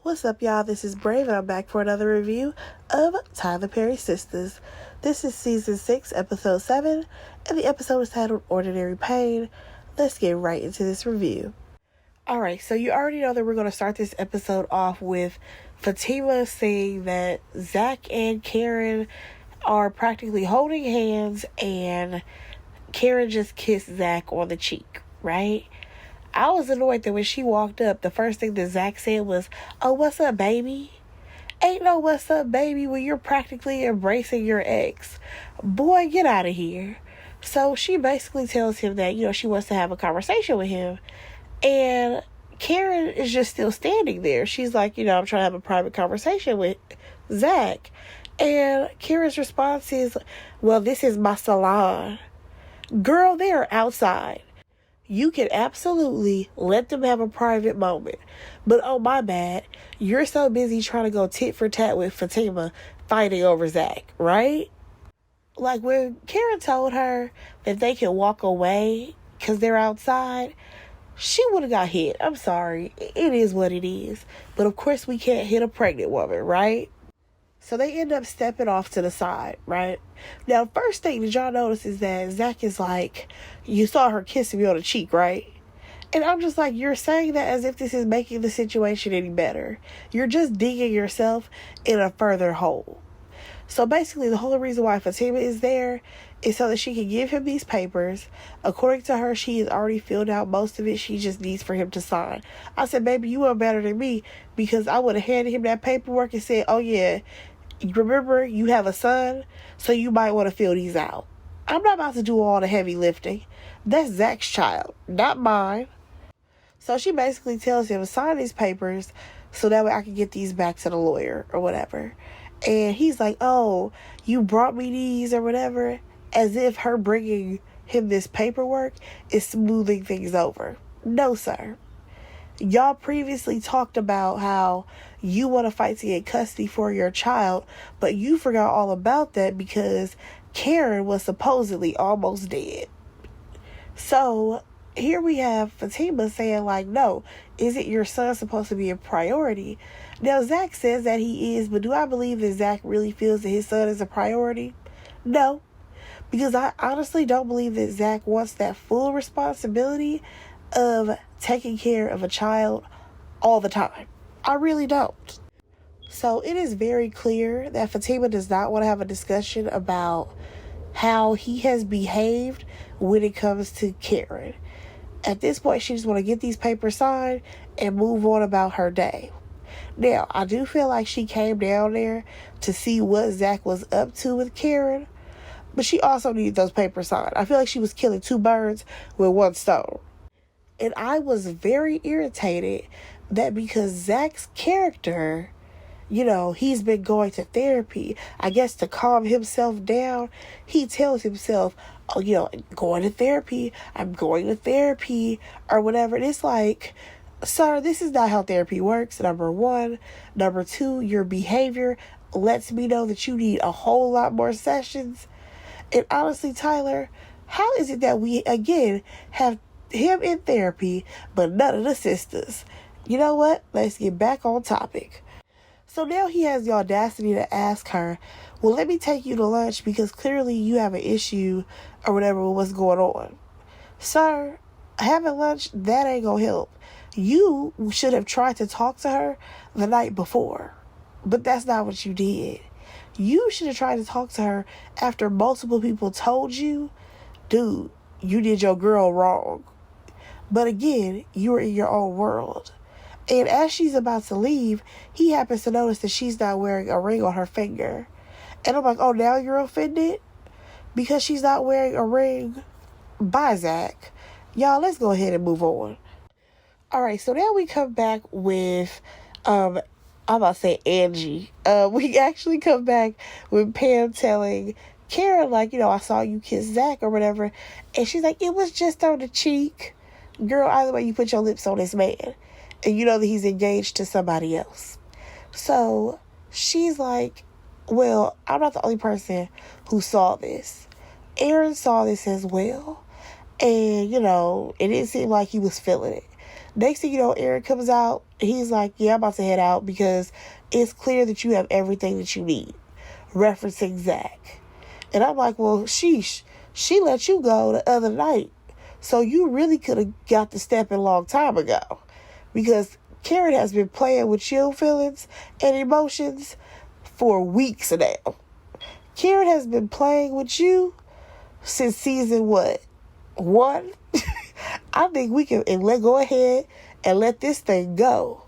What's up, y'all? This is Brave, and I'm back for another review of Tyler Perry Sistas. This is Season 6, Episode 7, and the episode is titled Ordinary Pain. Let's get right into this review. Alright, so you already know that we're going to start this episode off with Fatima saying that Zach and Karen are practically holding hands, and Karen just kissed Zach on the cheek, right? I was annoyed that when she walked up, the first thing that Zach said was, "Oh, what's up, baby?" Ain't no what's up, baby, when you're practically embracing your ex. Boy, get out of here. So she basically tells him that, she wants to have a conversation with him. And Karen is just still standing there. She's like, I'm trying to have a private conversation with Zach. And Karen's response is, "Well, this is my salon." Girl, they're outside. You can absolutely let them have a private moment. But oh, my bad, you're so busy trying to go tit for tat with Fatima fighting over Zach, right? Like when Karen told her that they can walk away because they're outside, she would have got hit. I'm sorry. It is what it is. But of course we can't hit a pregnant woman, right? So they end up stepping off to the side, right? Now, first thing that y'all notice is that Zach is like, "You saw her kissing me on the cheek, right?" And I'm just like, you're saying that as if this is making the situation any better. You're just digging yourself in a further hole. So basically, the whole reason why Fatima is there is so that she can give him these papers. According to her, she has already filled out most of it. She just needs for him to sign. I said, "Baby, you are better than me," because I would have handed him that paperwork and said, "Oh yeah, remember, you have a son, so you might want to fill these out." I'm not about to do all the heavy lifting. That's Zach's child, not mine. So she basically tells him, "Sign these papers so that way I can get these back to the lawyer," or whatever. And he's like, "Oh, you brought me these," or whatever, as if her bringing him this paperwork is smoothing things over. No, sir. Y'all previously talked about how you want to fight to get custody for your child, but you forgot all about that because Karen was supposedly almost dead. So here we have Fatima saying like, "No, isn't your son supposed to be a priority?" Now Zach says that he is, but do I believe that Zach really feels that his son is a priority? No, because I honestly don't believe that Zach wants that full responsibility of taking care of a child all the time. I really don't. So it is very clear that Fatima does not want to have a discussion about how he has behaved when it comes to Karen. At this point, she just want to get these papers signed and move on about her day. Now, I do feel like she came down there to see what Zach was up to with Karen, but she also needed those papers signed. I feel like she was killing two birds with one stone. And I was very irritated that because Zach's character, he's been going to therapy, I guess to calm himself down, he tells himself, "Oh, going to therapy, I'm going to therapy," or whatever. And it's like, sir, this is not how therapy works, number one. Number two, your behavior lets me know that you need a whole lot more sessions. And honestly, Tyler, how is it that we, again, have him in therapy, but none of the sisters? You know what? Let's get back on topic. So now he has the audacity to ask her, "Well, let me take you to lunch because clearly you have an issue or whatever with what's going on." Sir, having lunch, that ain't gonna help. You should have tried to talk to her the night before, but that's not what you did. You should have tried to talk to her after multiple people told you, "Dude, you did your girl wrong." But again, you were in your own world. And as she's about to leave, he happens to notice that she's not wearing a ring on her finger. And I'm like, oh, now you're offended? Because she's not wearing a ring? Bye, Zach. Y'all, let's go ahead and move on. Alright, so now we come back with, I'm about to say Angie. We actually come back with Pam telling Karen, like, "I saw you kiss Zach," or whatever. And she's like, "It was just on the cheek." Girl, either way, you put your lips on this man, and you know that he's engaged to somebody else. So she's like, "Well, I'm not the only person who saw this. Aaron saw this as well. And, it didn't seem like he was feeling it." Next thing you know, Aaron comes out He's like, yeah, I'm about to head out because it's clear that you have everything that you need. Referencing Zach. And I'm like, well, sheesh. She let you go the other night. So you really could have got the step in a long time ago. Because Karen has been playing with your feelings and emotions for weeks now. Karen has been playing with you since season what? 1? I think we can go ahead and let this thing go.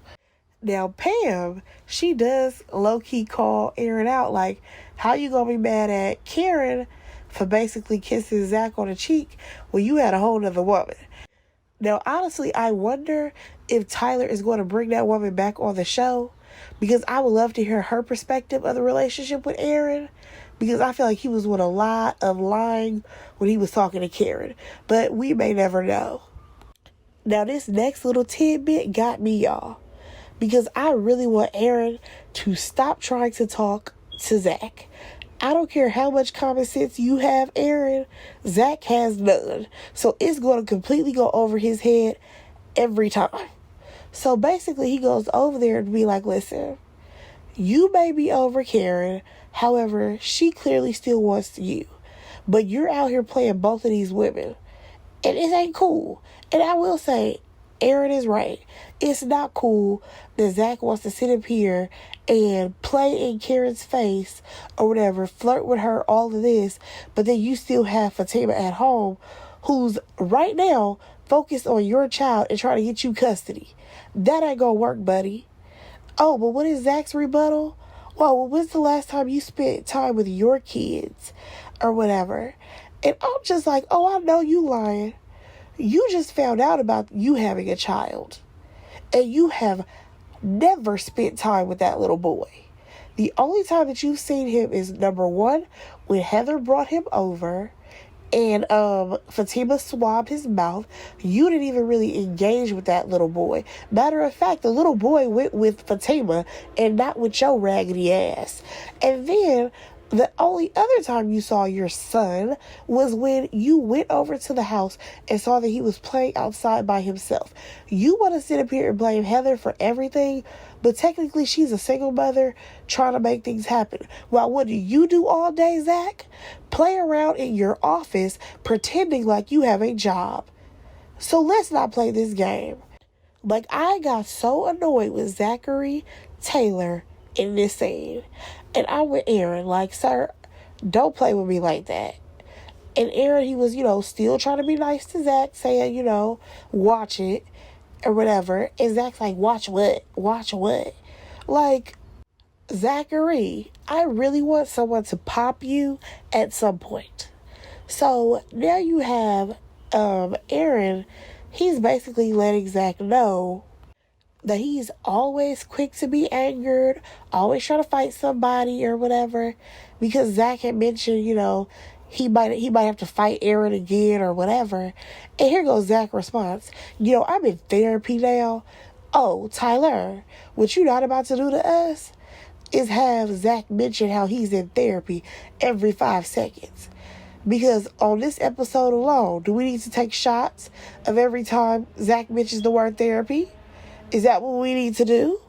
Now, Pam, she does low-key call Aaron out, like, how you gonna be mad at Karen for basically kissing Zach on the cheek when you had a whole nother woman? Now, honestly, I wonder if Tyler is going to bring that woman back on the show, because I would love to hear her perspective of the relationship with Aaron, because I feel like he was with a lot of lying when he was talking to Karen, but we may never know. Now, this next little tidbit got me, y'all, because I really want Aaron to stop trying to talk to Zach. I don't care how much common sense you have, Aaron. Zach has none. So it's going to completely go over his head every time. So basically, he goes over there and be like, listen, you may be over Karen. However, she clearly still wants you. But you're out here playing both of these women. And it ain't cool. And I will say, Aaron is right. It's not cool that Zach wants to sit up here and play in Karen's face or whatever, flirt with her, all of this, but then you still have Fatima at home who's right now focused on your child and trying to get you custody. That ain't gonna work, buddy. Oh, but what is Zach's rebuttal? Well, when's the last time you spent time with your kids or whatever? And I'm just like, oh, I know you lying. You just found out about you having a child. And you have never spent time with that little boy. The only time that you've seen him is, number one, when Heather brought him over and Fatima swabbed his mouth. You didn't even really engage with that little boy. Matter of fact, the little boy went with Fatima and not with your raggedy ass. And then the only other time you saw your son was when you went over to the house and saw that he was playing outside by himself. You want to sit up here and blame Heather for everything, but technically she's a single mother trying to make things happen. Well, what do you do all day, Zach? Play around in your office pretending like you have a job. So let's not play this game. Like, I got so annoyed with Zachary Taylor in this scene. And I'm with Aaron, like, sir, don't play with me like that. And Aaron, he was, still trying to be nice to Zach, saying, watch it or whatever. And Zach's like, watch what? Watch what? Like, Zachary, I really want someone to pop you at some point. So now you have Aaron, he's basically letting Zach know that he's always quick to be angered, always trying to fight somebody or whatever, because Zach had mentioned, he might have to fight Aaron again or whatever. And here goes Zach's response. I'm in therapy now. Oh, Tyler, what you not about to do to us is have Zach mention how he's in therapy every 5 seconds. Because on this episode alone, do we need to take shots of every time Zach mentions the word therapy? Is that what we need to do?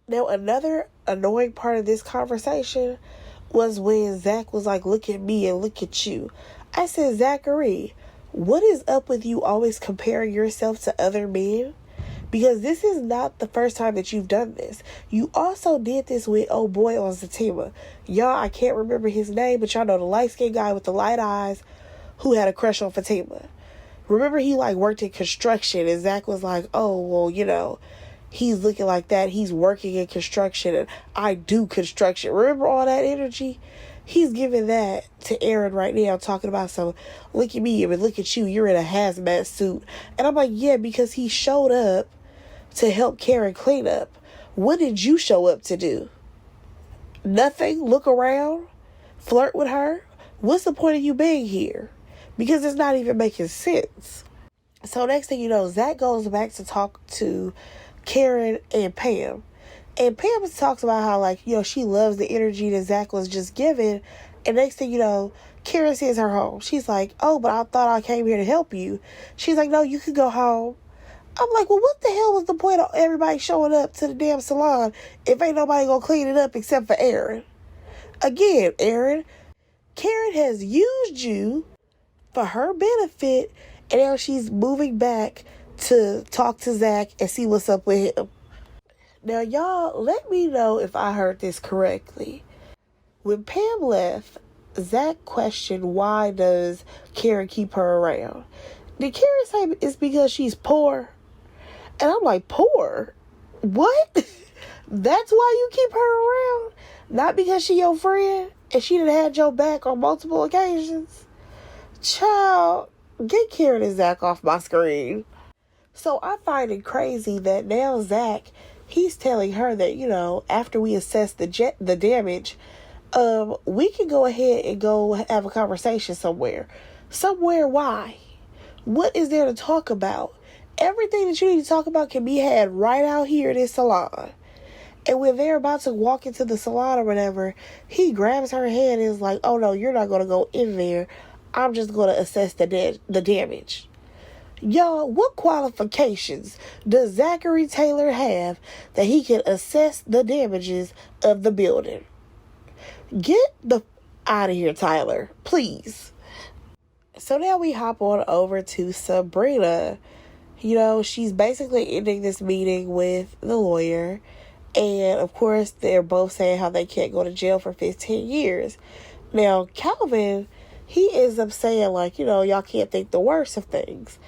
Now, another annoying part of this conversation was when Zach was like, look at me and look at you. I said, Zachary, what is up with you always comparing yourself to other men? Because this is not the first time that you've done this. You also did this with old boy on Fatima. Y'all, I can't remember his name, but y'all know the light-skinned guy with the light eyes who had a crush on Fatima. Remember, he worked in construction, and Zach was like, oh, well, he's looking like that. He's working in construction, and I do construction. Remember all that energy? He's giving that to Aaron right now, talking about some, look at me, but look at you. You're in a hazmat suit. And I'm like, yeah, because he showed up to help Karen clean up. What did you show up to do? Nothing? Look around? Flirt with her? What's the point of you being here? Because it's not even making sense. So next thing you know, Zach goes back to talk to Karen and Pam. And Pam talks about how, she loves the energy that Zach was just giving. And next thing you know, Karen sends her home. She's like, oh, but I thought I came here to help you. She's like, no, you can go home. I'm like, well, what the hell was the point of everybody showing up to the damn salon if ain't nobody gonna clean it up except for Aaron? Again, Aaron, Karen has used you for her benefit, and now she's moving back to talk to Zach and see what's up with him. Now, y'all, let me know if I heard this correctly. When Pam left, Zach questioned why does Karen keep her around. Did Karen say it's because she's poor? And I'm like, poor? What? That's why you keep her around? Not because she your friend and she done had your back on multiple occasions? Child, get Karen and Zach off my screen. So I find it crazy that now Zach, he's telling her that, after we assess the damage, we can go ahead and go have a conversation somewhere. Somewhere, why? What is there to talk about? Everything that you need to talk about can be had right out here in this salon. And when they're about to walk into the salon or whatever, he grabs her hand and is like, oh no, you're not going to go in there. I'm just going to assess the damage. Y'all, what qualifications does Zachary Taylor have that he can assess the damages of the building? Get the out of here, Tyler, please. So now we hop on over to Sabrina. She's basically ending this meeting with the lawyer. And, of course, they're both saying how they can't go to jail for 15 years. Now, Calvin, he ends up saying, y'all can't think the worst of things.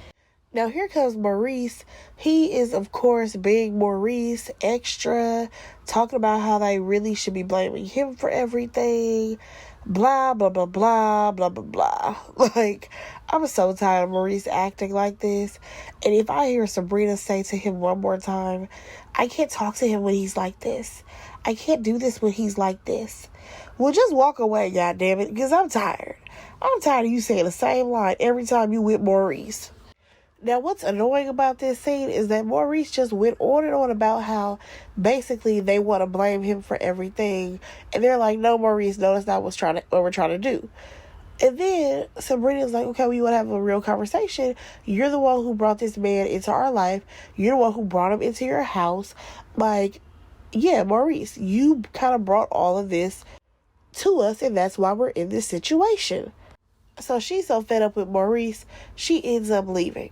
Now, here comes Maurice. He is, of course, being Maurice extra, talking about how they really should be blaming him for everything. Blah, blah, blah, blah, blah, blah, blah. I'm so tired of Maurice acting like this. And if I hear Sabrina say to him one more time, I can't talk to him when he's like this. I can't do this when he's like this. Well, just walk away, goddammit, because I'm tired. I'm tired of you saying the same line every time you with Maurice. Now, what's annoying about this scene is that Maurice just went on and on about how basically they want to blame him for everything. And they're like, no, Maurice, no, that's not what we're trying to do. And then Sabrina's like, okay, we want to have a real conversation. You're the one who brought this man into our life. You're the one who brought him into your house. Yeah, Maurice, you kind of brought all of this to us, and that's why we're in this situation. So she's so fed up with Maurice, she ends up leaving.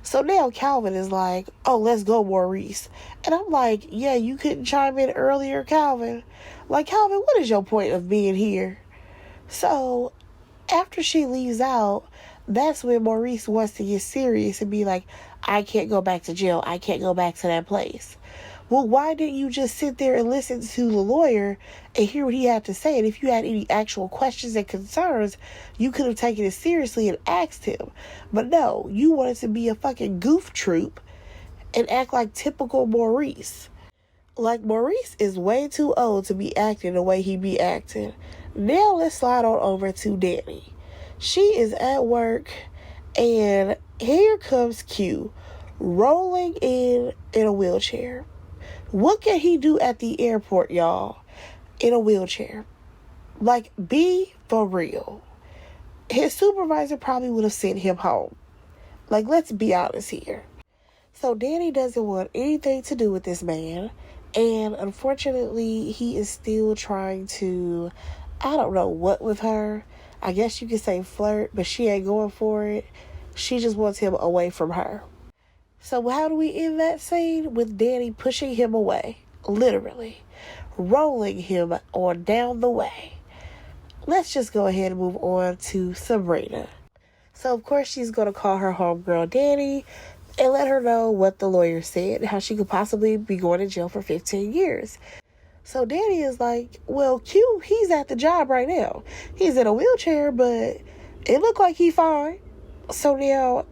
So now Calvin is like, oh, let's go, Maurice. And I'm like, yeah, you couldn't chime in earlier, Calvin. Calvin, what is your point of being here? So after she leaves out, that's when Maurice wants to get serious and be like, I can't go back to jail. I can't go back to that place. Well, why didn't you just sit there and listen to the lawyer and hear what he had to say? And if you had any actual questions and concerns, you could have taken it seriously and asked him. But no, you wanted to be a fucking goof troop and act like typical Maurice. Maurice is way too old to be acting the way he be acting. Now let's slide on over to Danny. She is at work, and here comes Q, rolling in a wheelchair. What can he do at the airport, y'all, in a wheelchair? Be for real. His supervisor probably would have sent him home. Let's be honest here. So Danny doesn't want anything to do with this man. And unfortunately, he is still trying to, I don't know what with her. I guess you could say flirt, but she ain't going for it. She just wants him away from her. So how do we end that scene? With Danny pushing him away. Literally. Rolling him on down the way. Let's just go ahead and move on to Sabrina. So, of course, she's going to call her homegirl Danny and let her know what the lawyer said, how she could possibly be going to jail for 15 years. So Danny is like, well, Q, he's at the job right now. He's in a wheelchair, but it looked like he's fine. So now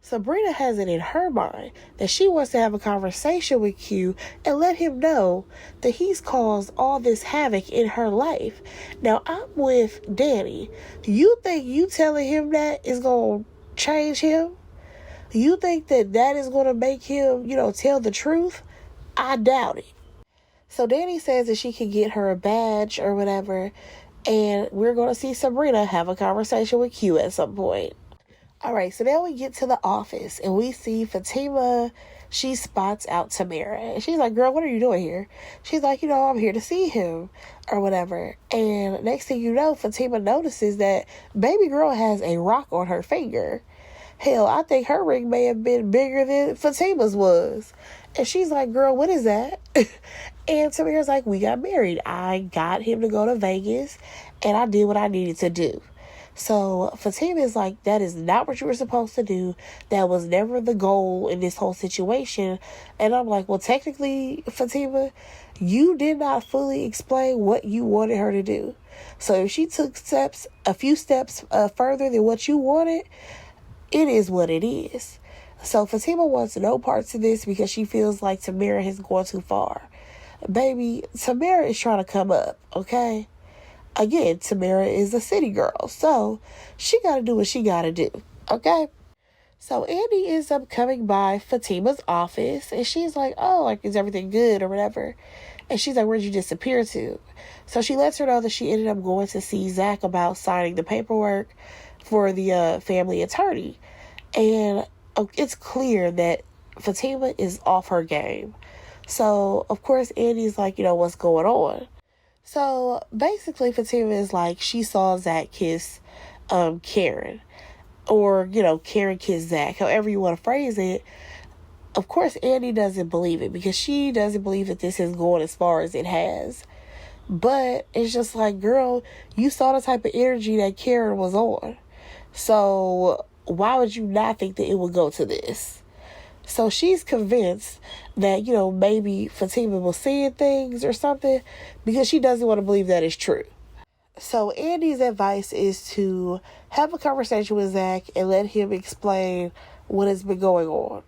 Sabrina has it in her mind that she wants to have a conversation with Q and let him know that he's caused all this havoc in her life. Now, I'm with Danny. You think you telling him that is going to change him? You think that is going to make him, tell the truth? I doubt it. So Danny says that she can get her a badge or whatever, and we're going to see Sabrina have a conversation with Q at some point. All right, so now we get to the office and we see Fatima. She spots out Tamara. And she's like, girl, what are you doing here? She's like, I'm here to see him or whatever. And next thing you know, Fatima notices that baby girl has a rock on her finger. Hell, I think her ring may have been bigger than Fatima's was. And she's like, girl, what is that? And Tamara's like, we got married. I got him to go to Vegas and I did what I needed to do. So Fatima is like, that is not what you were supposed to do. That was never the goal in this whole situation. And I'm like, well, technically, Fatima, you did not fully explain what you wanted her to do. So if she took a few steps further than what you wanted, it is what it is. So Fatima wants no parts of this because she feels like Tamara has gone too far. Baby, Tamara is trying to come up, okay? Again, Tamara is a city girl, so she got to do what she got to do, okay? So Andy ends up coming by Fatima's office, and she's like, oh, like, is everything good or whatever? And she's like, where'd you disappear to? So she lets her know that she ended up going to see Zach about signing the paperwork for the family attorney. And it's clear that Fatima is off her game. So, of course, Andy's like, what's going on? So, basically, Fatima is like, she saw Zach kiss Karen. Or, Karen kiss Zach. However you want to phrase it. Of course, Andy doesn't believe it. Because she doesn't believe that this is going as far as it has. But it's just like, girl, you saw the type of energy that Karen was on. So, why would you not think that it would go to this? So she's convinced that, maybe Fatima was seeing things or something because she doesn't want to believe that it's true. So Andy's advice is to have a conversation with Zach and let him explain what has been going on.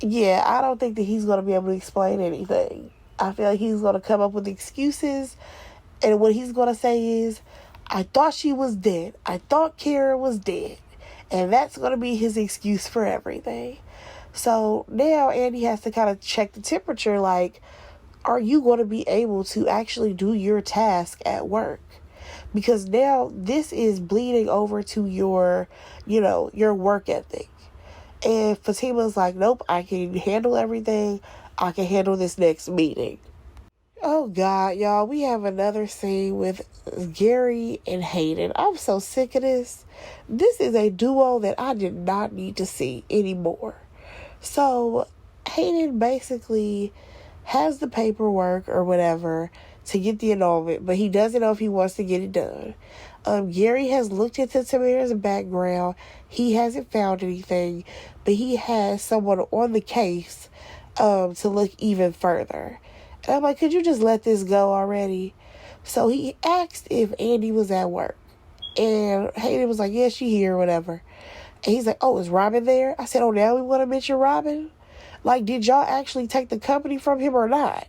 Yeah, I don't think that he's going to be able to explain anything. I feel like he's going to come up with excuses, and what he's going to say is, I thought she was dead. I thought Karen was dead. And that's going to be his excuse for everything. So now Andy has to kind of check the temperature, like, are you going to be able to actually do your task at work? Because now this is bleeding over to your work ethic. And Fatima's like, nope, I can handle everything. I can handle this next meeting. Oh, God, y'all, we have another scene with Gary and Hayden. I'm so sick of this. This is a duo that I did not need to see anymore. So, Hayden basically has the paperwork or whatever to get the annulment, but he doesn't know if he wants to get it done. Gary has looked into Tamara's background. He hasn't found anything, but he has someone on the case to look even further. And I'm like, could you just let this go already? So he asked if Andy was at work. And Hayden was like, yeah, she here, whatever. And he's like, oh, is Robin there? I said, oh, now we want to mention Robin? Like, did y'all actually take the company from him or not?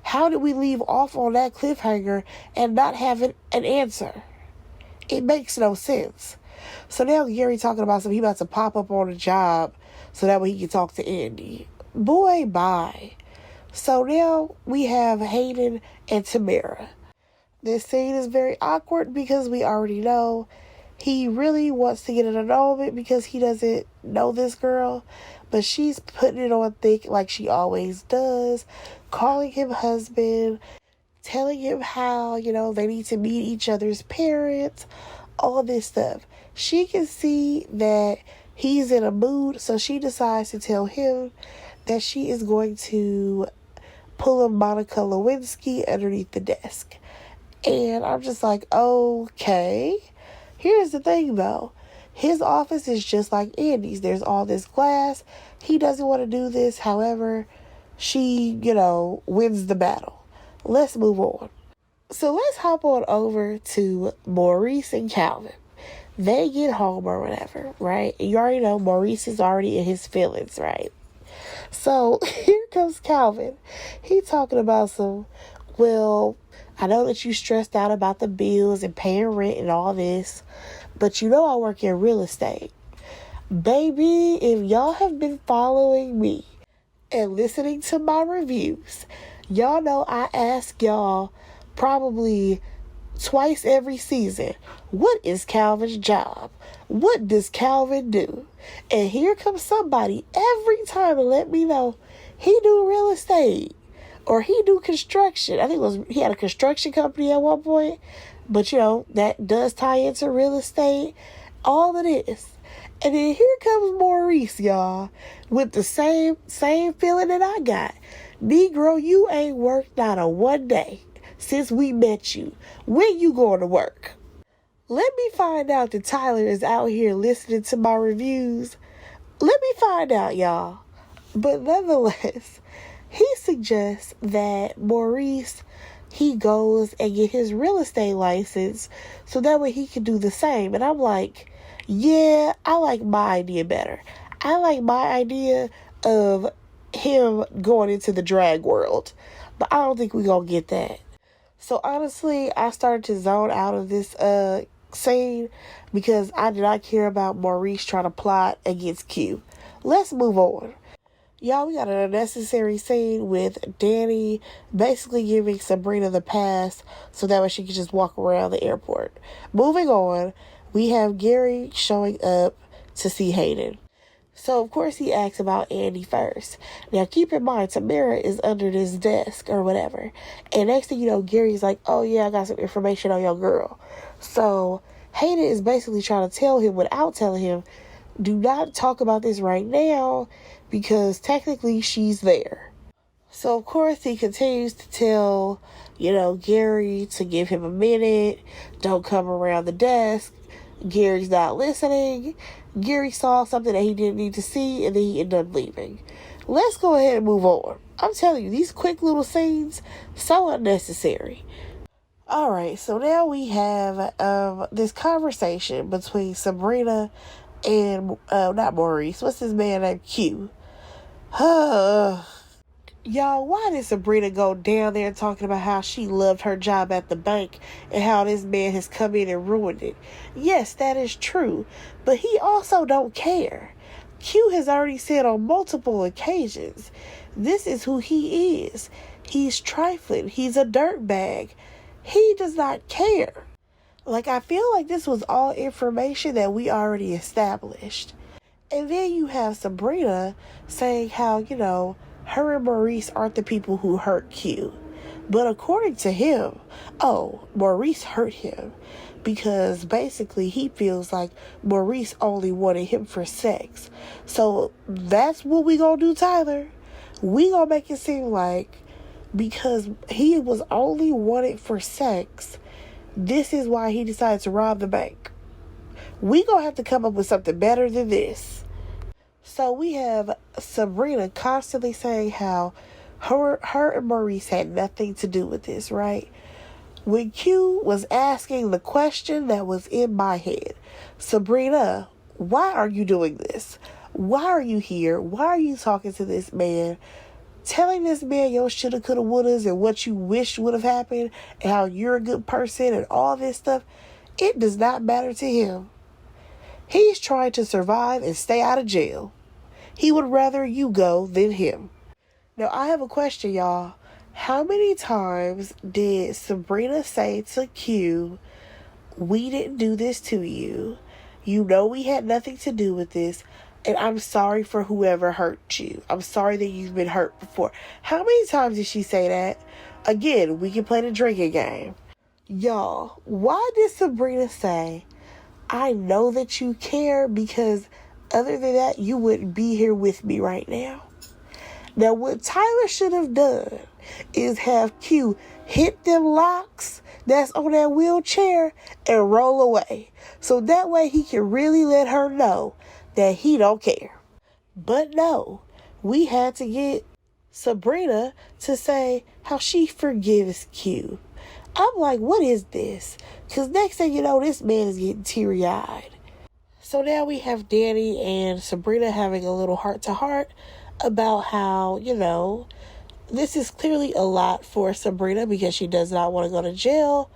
How did we leave off on that cliffhanger and not have an answer? It makes no sense. So now Gary talking about something, he about to pop up on a job so that way he can talk to Andy. Boy, bye. So now we have Hayden and Tamara. This scene is very awkward because we already know he really wants to get an annulment because he doesn't know this girl. But she's putting it on thick like she always does. Calling him husband. Telling him how, they need to meet each other's parents. All this stuff. She can see that he's in a mood. So she decides to tell him that she is going to pull a Monica Lewinsky underneath the desk. And I'm just like, okay. Here's the thing, though. His office is just like Andy's. There's all this glass. He doesn't want to do this. However, she, wins the battle. Let's move on. So let's hop on over to Maurice and Calvin. They get home or whatever, right? You already know Maurice is already in his feelings, right? So here comes Calvin. He talking about well, I know that you stressed out about the bills and paying rent and all this, but I work in real estate. Baby, if y'all have been following me and listening to my reviews, y'all know I ask y'all probably twice every season. What is Calvin's job? What does Calvin do? And here comes somebody every time to let me know he do real estate or he do construction. I think he had a construction company at one point, but that does tie into real estate. All of this. And then here comes Maurice, y'all, with the same feeling that I got. Negro, you ain't worked not a one day since we met you. When you going to work? Let me find out that Tyler is out here listening to my reviews. Let me find out, y'all. But nonetheless, he suggests that Maurice, he goes and get his real estate license so that way he can do the same. And I'm like, yeah, I like my idea better. I like my idea of him going into the drag world. But I don't think we're going to get that. So honestly, I started to zone out of this scene because I did not care about Maurice trying to plot against Q. Let's move on. Y'all, we got an unnecessary scene with Danny basically giving Sabrina the pass so that way she can just walk around the airport. Moving on, we have Gary showing up to see Hayden. So, of course, he asks about Andy first. Now, keep in mind, Tamara is under this desk or whatever. And next thing you know, Gary's like, oh, yeah, I got some information on your girl. So, Hayden is basically trying to tell him without telling him, do not talk about this right now because technically she's there. So, of course, he continues to tell, Gary to give him a minute. Don't come around the desk. Gary's not listening. Gary saw something that he didn't need to see, and then he ended up leaving. Let's go ahead and move on. I'm telling you, these quick little scenes, so unnecessary. Alright, so now we have this conversation between Sabrina and, not Maurice, what's his man named Q? Y'all, why did Sabrina go down there talking about how she loved her job at the bank and how this man has come in and ruined it? Yes, that is true, but he also don't care. Q has already said on multiple occasions, this is who he is. He's trifling. He's a dirtbag. He does not care. I feel like this was all information that we already established. And then you have Sabrina saying how, her and Maurice aren't the people who hurt Q. But according to him, Maurice hurt him because basically he feels like Maurice only wanted him for sex. So that's what we gonna do, Tyler. We gonna make it seem like because he was only wanted for sex, this is why he decided to rob the bank. We gonna have to come up with something better than this. So we have Sabrina constantly saying how her and Maurice had nothing to do with this, right? When Q was asking the question that was in my head, Sabrina, why are you doing this? Why are you here? Why are you talking to this man? Telling this man your shoulda, coulda, wouldas and what you wish would have happened and how you're a good person and all this stuff. It does not matter to him. He's trying to survive and stay out of jail. He would rather you go than him. Now, I have a question, y'all. How many times did Sabrina say to Q, we didn't do this to you. You know we had nothing to do with this. And I'm sorry for whoever hurt you. I'm sorry that you've been hurt before. How many times did she say that? Again, we can play the drinking game. Y'all, why did Sabrina say, I know that you care because other than that, you wouldn't be here with me right now? Now, what Tyler should have done is have Q hit them locks that's on that wheelchair and roll away. So that way he can really let her know that he don't care. But no, we had to get Sabrina to say how she forgives Q. I'm like, what is this? Because next thing you know, this man is getting teary-eyed. So now we have Danny and Sabrina having a little heart-to-heart about how, this is clearly a lot for Sabrina because she does not want to go to jail.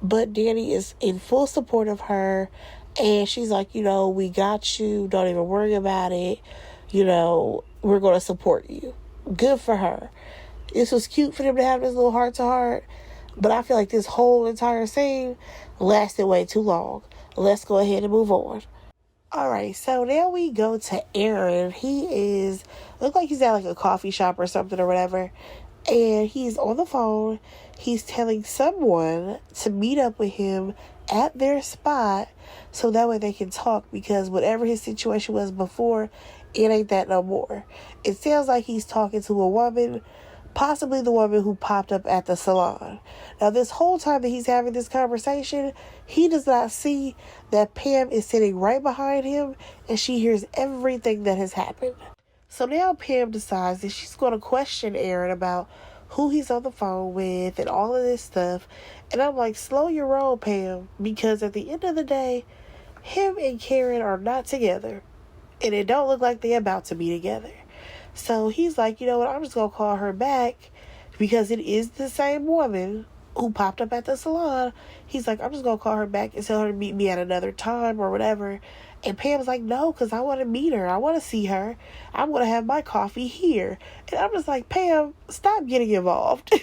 But Danny is in full support of her. And she's like, we got you. Don't even worry about it. We're going to support you. Good for her. This was cute for them to have this little heart-to-heart. But I feel like this whole entire scene lasted way too long. Let's go ahead and move on. Alright, so now we go to Aaron. Look like he's at like a coffee shop or something or whatever. And he's on the phone. He's telling someone to meet up with him at their spot so that way they can talk, because whatever his situation was before, it ain't that no more. It sounds like he's talking to a woman, possibly the woman who popped up at the salon. Now, this whole time that he's having this conversation, he does not see that Pam is sitting right behind him and she hears everything that has happened. So now Pam decides that she's going to question Aaron about who he's on the phone with and all of this stuff. And I'm like, slow your roll, Pam, because at the end of the day, him and Karen are not together. And it don't look like they're about to be together. So he's like, you know what, I'm just going to call her back because it is the same woman who popped up at the salon. He's like, I'm just going to call her back and tell her to meet me at another time or whatever. And Pam's like, no, because I want to meet her. I want to see her. I'm going to have my coffee here. And I'm just like, Pam, stop getting involved.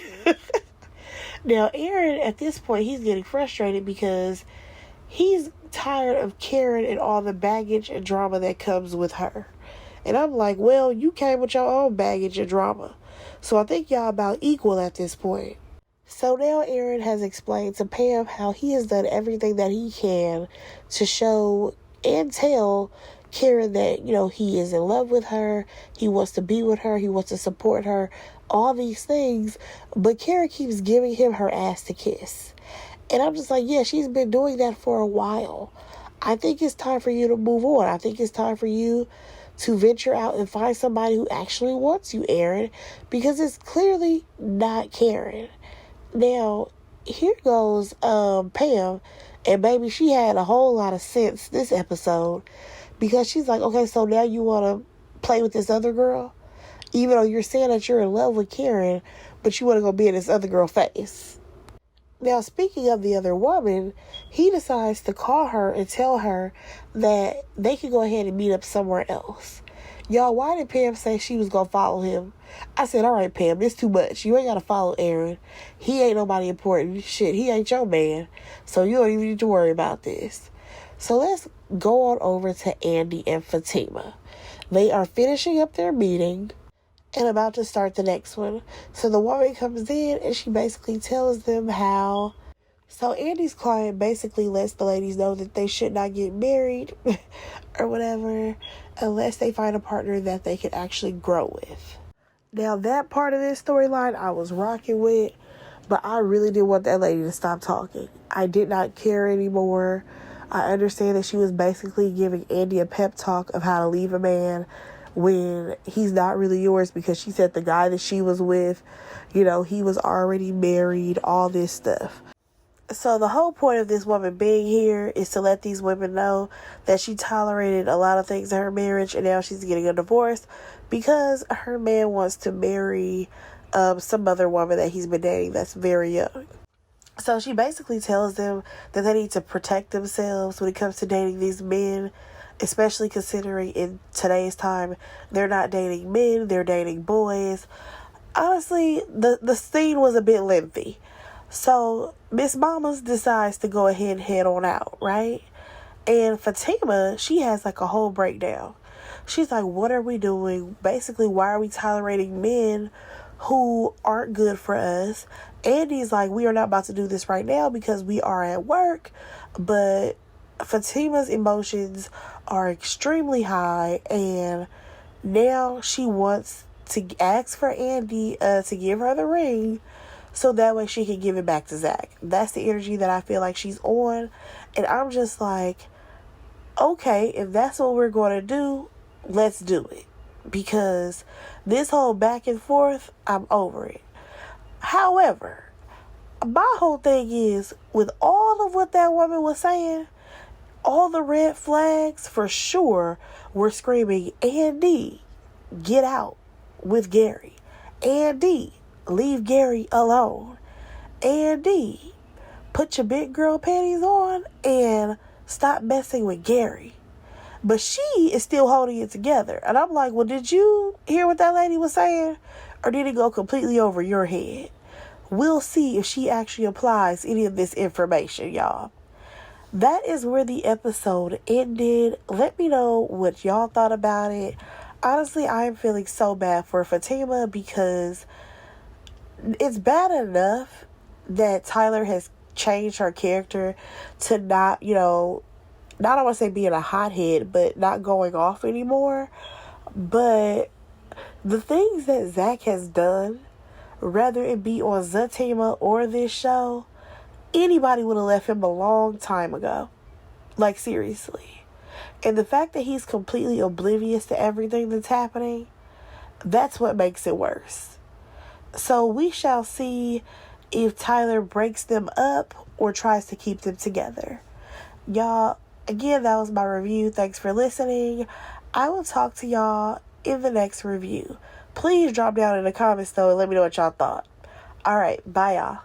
Now, Aaron, at this point, he's getting frustrated because he's tired of Karen and all the baggage and drama that comes with her. And I'm like, well, you came with your own baggage and drama. So I think y'all about equal at this point. So now Aaron has explained to Pam how he has done everything that he can to show and tell Karen that, he is in love with her. He wants to be with her. He wants to support her. All these things. But Karen keeps giving him her ass to kiss. And I'm just like, yeah, she's been doing that for a while. I think it's time for you to move on. I think it's time for you to venture out and find somebody who actually wants you, Aaron, because it's clearly not Karen. Now, here goes Pam, and baby, she had a whole lot of sense this episode, because she's like, okay, so now you want to play with this other girl? Even though you're saying that you're in love with Karen, but you want to go be in this other girl's face. Now, speaking of the other woman, he decides to call her and tell her that they can go ahead and meet up somewhere else. Y'all, why did Pam say she was going to follow him? I said, all right, Pam, this too much. You ain't got to follow Aaron. He ain't nobody important. Shit, he ain't your man. So you don't even need to worry about this. So let's go on over to Andy and Fatima. They are finishing up their meeting and about to start the next one. So the woman comes in and she basically tells them how... So Andy's client basically lets the ladies know that they should not get married or whatever unless they find a partner that they can actually grow with. Now, that part of this storyline I was rocking with, but I really didn't want that lady to stop talking. I did not care anymore. I understand that she was basically giving Andy a pep talk of how to leave a man when he's not really yours, because she said the guy that she was with, he was already married, all this stuff. So the whole point of this woman being here is to let these women know that she tolerated a lot of things in her marriage and now she's getting a divorce because her man wants to marry some other woman that he's been dating that's very young. So she basically tells them that they need to protect themselves when it comes to dating these men, especially considering in today's time, they're not dating men, they're dating boys. Honestly, the scene was a bit lengthy. So Miss Mamas decides to go ahead and head on out, right? And Fatima, she has like a whole breakdown. She's like, what are we doing? Basically, why are we tolerating men who aren't good for us? Andy's like, we are not about to do this right now because we are at work. But Fatima's emotions are extremely high, and now she wants to ask for Andy to give her the ring so that way she can give it back to Zach. That's the energy that I feel like she's on. And I'm just like, okay, if that's what we're going to do, let's do it. Because this whole back and forth, I'm over it. However, my whole thing is, with all of what that woman was saying, all the red flags for sure were screaming, Andy, get out with Gary. Andy, leave Gary alone. Andy, put your big girl panties on and stop messing with Gary. But she is still holding it together. And I'm like, well, did you hear what that lady was saying? Or did it go completely over your head? We'll see if she actually applies any of this information, y'all. That is where the episode ended. Let me know what y'all thought about it. Honestly, I am feeling so bad for Fatima because it's bad enough that Tyler has changed her character to not, not I want to say being a hothead, but not going off anymore. But the things that Zach has done, whether it be on Zatima or this show, anybody would have left him a long time ago. Like, seriously. And the fact that he's completely oblivious to everything that's happening, that's what makes it worse. So we shall see if Tyler breaks them up or tries to keep them together. Y'all, again, that was my review. Thanks for listening. I will talk to y'all in the next review. Please drop down in the comments, though, and let me know what y'all thought. All right, bye, y'all.